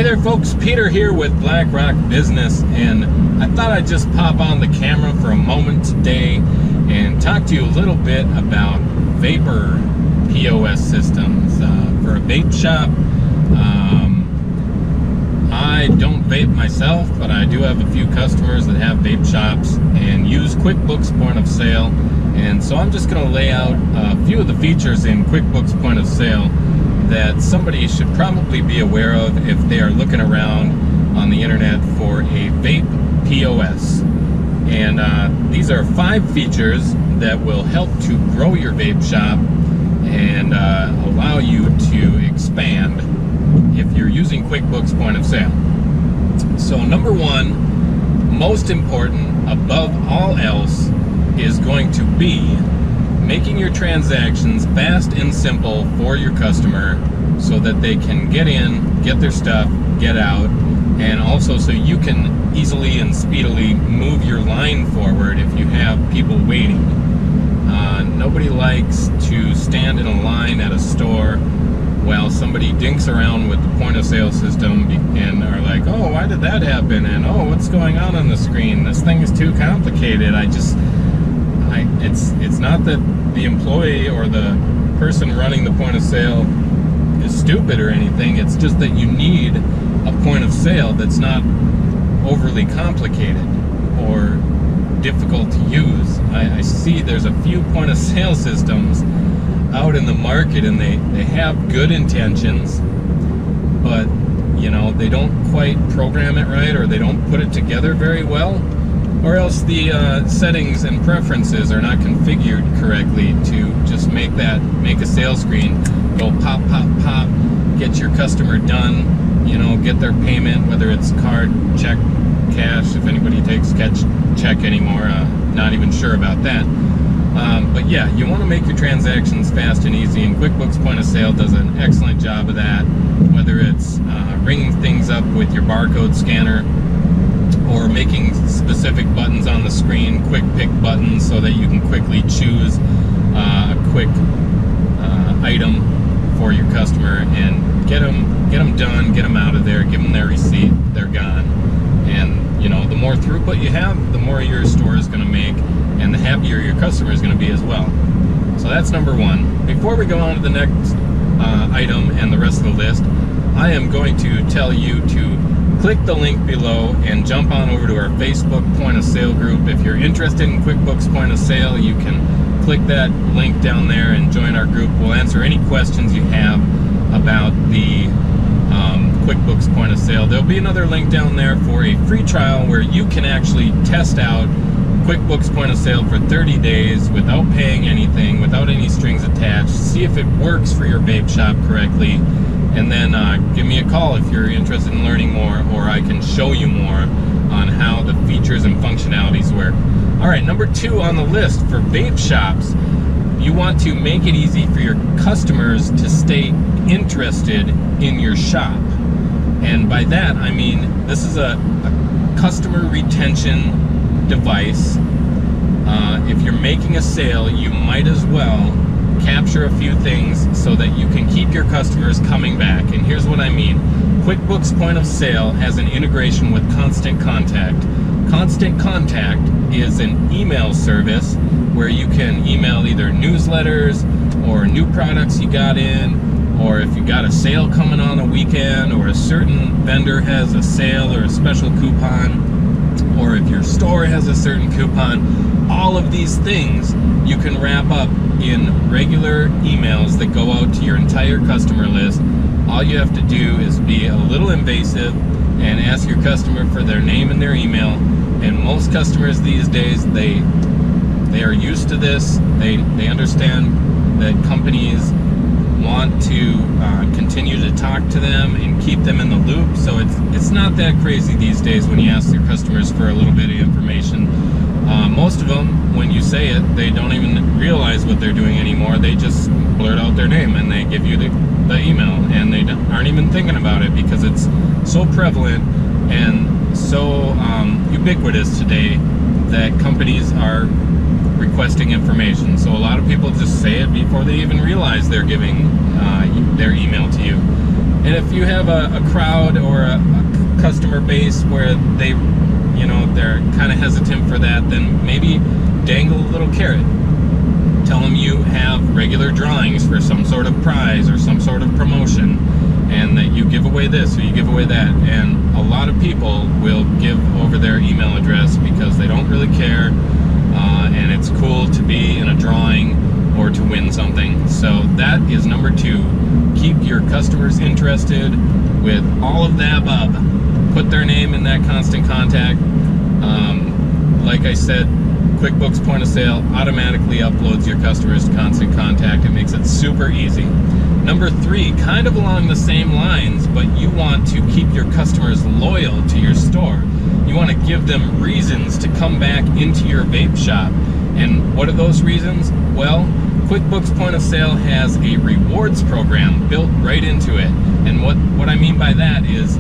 Hey there folks, Peter here with Black Rock Business, and I thought I'd just pop on the camera for a moment today and talk to you a little bit about vapor POS systems for a vape shop. I don't vape myself, but I do have a few customers that have vape shops and use QuickBooks point of sale, and so I'm just going to lay out a few of the features in QuickBooks point of sale that somebody should probably be aware of if they are looking around on the internet for a vape POS. And these are 5 features that will help to grow your vape shop and allow you to expand if you're using QuickBooks point of sale. So number 1, most important above all else, is going to be making your transactions fast and simple for your customer so that they can get in, get their stuff, get out, and also so you can easily and speedily move your line forward if you have people waiting. Nobody likes to stand in a line at a store while somebody dinks around with the point of sale system and are like, oh, why did that happen? And oh, what's going on the screen? This thing is too complicated. It's not that the employee or the person running the point of sale is stupid or anything. It's just that you need a point of sale that's not overly complicated or difficult to use. I see there's a few point of sale systems out in the market, and they have good intentions, but you know, they don't quite program it right, or they don't put it together very well, or else the settings and preferences are not configured correctly to just make a sales screen go pop, pop, pop, get your customer done, you know, get their payment, whether it's card, check, cash, if anybody takes check anymore, not even sure about that. But yeah, you want to make your transactions fast and easy, and QuickBooks point of sale does an excellent job of that, whether it's ringing things up with your barcode scanner, or making specific buttons on the screen, quick pick buttons, so that you can quickly choose a quick item for your customer and get them done, get them out of there, give them their receipt, they're gone. And you know, the more throughput you have, the more your store is going to make, and the happier your customer is going to be as well. So that's number 1. Before we go on to the next item and the rest of the list, I am going to tell you to click the link below and jump on over to our Facebook point of sale group. If you're interested in QuickBooks point of sale, you can click that link down there and join our group. We'll answer any questions you have about the QuickBooks point of sale. There'll be another link down there for a free trial where you can actually test out QuickBooks point of sale for 30 days without paying anything, without any strings attached. See if it works for your vape shop correctly, and then give me a call if you're interested in learning more, or I can show you more on how the features and functionalities work. Alright, number 2 on the list for vape shops, you want to make it easy for your customers to stay interested in your shop. And by that I mean, this is a customer retention device. If you're making a sale, you might as well capture a few things so that you can keep your customers coming back. And here's what I mean. QuickBooks point of sale has an integration with Constant Contact. Constant Contact is an email service where you can email either newsletters or new products you got in, or if you got a sale coming on a weekend, or a certain vendor has a sale or a special coupon, or if your store has a certain coupon. All of these things you can wrap up in regular emails that go out to your entire customer list. All you have to do is be a little invasive and ask your customer for their name and their email. And most customers these days, they are used to this. They understand that companies want to continue to talk to them and keep them in the loop. So it's not that crazy these days when you ask your customers for a little bit of information. Most of them, when you say it, they don't even realize what they're doing anymore. They just blurt out their name and they give you the email, and they aren't even thinking about it because it's so prevalent and so ubiquitous today that companies are requesting information. So a lot of people just say it before they even realize they're giving their email to you. And if you have a crowd or a customer base where they, you know, they're kind of hesitant for that, then maybe dangle a little carrot. Tell them you have regular drawings for some sort of prize or some sort of promotion, and that you give away this or you give away that. And a lot of people will give over their email address because they don't really care, and it's cool to be in a drawing or to win something. So that is number 2. Keep your customers interested with all of the above. Put their name in that constant contact. Like I said, QuickBooks Point of Sale automatically uploads your customers to constant contact. It makes it super easy. Number 3, kind of along the same lines, but you want to keep your customers loyal to your store. You want to give them reasons to come back into your vape shop. And what are those reasons? Well, QuickBooks Point of Sale has a rewards program built right into it. And what I mean by that is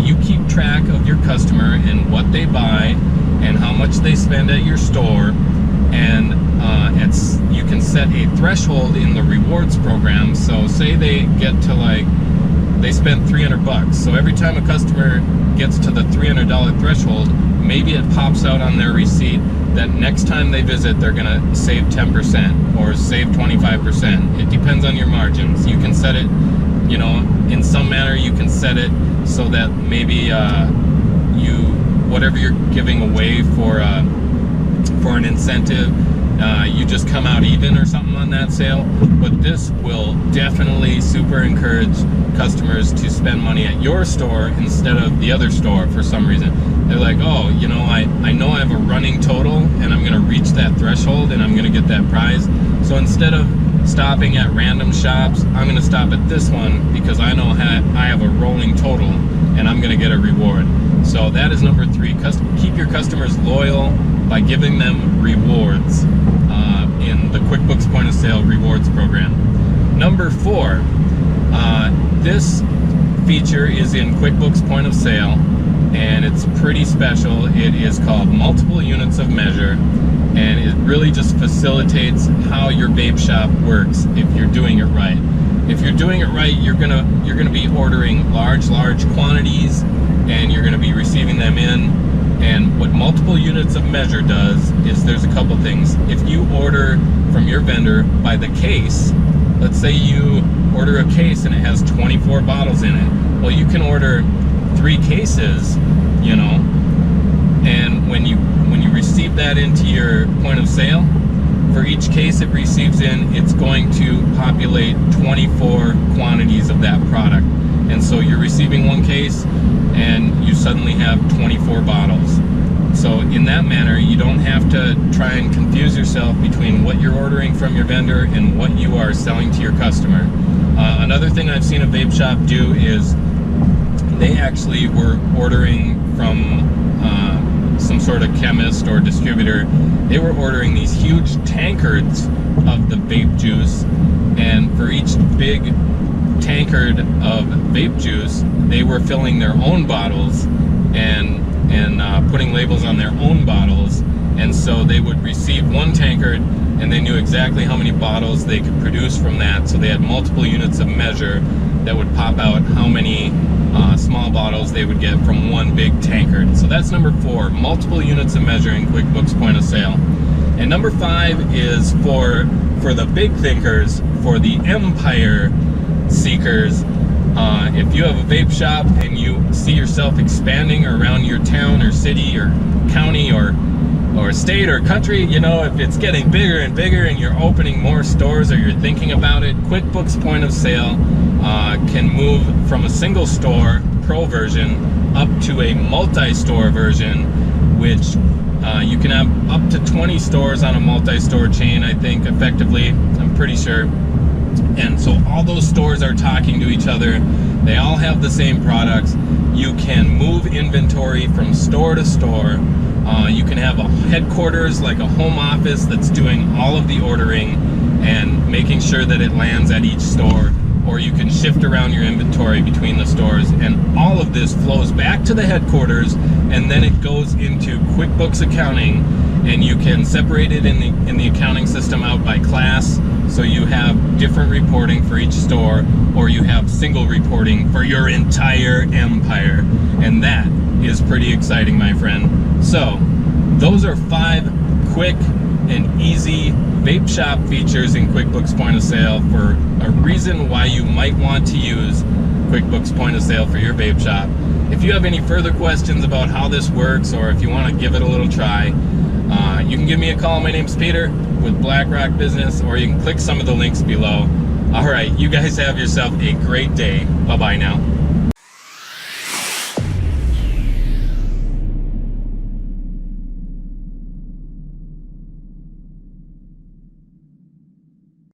you keep track of your customer and what they buy and how much they spend at your store, and you can set a threshold in the rewards program. So say they get to, like, they spent $300, so every time a customer gets to the $300 threshold, maybe it pops out on their receipt that next time they visit they're gonna save 10% or save 25%. It depends on your margins. You can set it, you know, in some manner you can set it so that maybe whatever you're giving away for an incentive, you just come out even or something on that sale. But this will definitely super encourage customers to spend money at your store instead of the other store for some reason. They're like, oh, you know, I know I have a running total and I'm gonna reach that threshold and I'm gonna get that prize. So instead of stopping at random shops, I'm gonna stop at this one because I know I have a rolling total and I'm gonna get a reward. So that is number 3. Keep your customers loyal by giving them rewards in the QuickBooks Point of Sale rewards program. Number 4, this feature is in QuickBooks Point of Sale, and it's pretty special. It is called multiple units of measure, and it really just facilitates how your vape shop works if you're doing it right. If you're doing it right, you're gonna be ordering large quantities, and you're gonna be receiving them in. And what multiple units of measure does is there's a couple things. If you order from your vendor by the case, let's say you order a case and it has 24 bottles in it. Well, you can order 3 cases, you know, and when you receive that into your point of sale, for each case it receives in, it's going to populate 24 quantities of that product. And so you're receiving 1 case and you suddenly have 24 bottles. So in that manner, you don't have to try and confuse yourself between what you're ordering from your vendor and what you are selling to your customer. Another thing I've seen a vape shop do is they actually were ordering from some sort of chemist or distributor. They were ordering these huge tankards of the vape juice, and for each big tankard of vape juice, they were filling their own bottles and putting labels on their own bottles. And so they would receive 1 tankard and they knew exactly how many bottles they could produce from that. So they had multiple units of measure that would pop out how many small bottles they would get from 1 big tankard. So that's number 4, multiple units of measure in QuickBooks Point of Sale. And number 5 is for the big thinkers, for the empire seekers. If you have a vape shop and you see yourself expanding around your town or city or county or state or country, you know, if it's getting bigger and bigger and you're opening more stores or you're thinking about it, QuickBooks Point of Sale can move from a single store pro version up to a multi-store version, which you can have up to 20 stores on a multi-store chain, I think, effectively. I'm pretty sure. And so all those stores are talking to each other. They all have the same products. You can move inventory from store to store. You can have a headquarters, like a home office, that's doing all of the ordering and making sure that it lands at each store. Or you can shift around your inventory between the stores, and all of this flows back to the headquarters, and then it goes into QuickBooks accounting, and you can separate it in the accounting system out by class. so you have different reporting for each store, or you have single reporting for your entire empire. And that is pretty exciting, my friend. So those are 5 quick and easy vape shop features in QuickBooks Point of Sale for a reason why you might want to use QuickBooks Point of Sale for your vape shop. If you have any further questions about how this works, or if you want to give it a little try, you can give me a call. My name's Peter with BlackRock Business, or you can click some of the links below. All right, you guys have yourself a great day. Bye-bye now.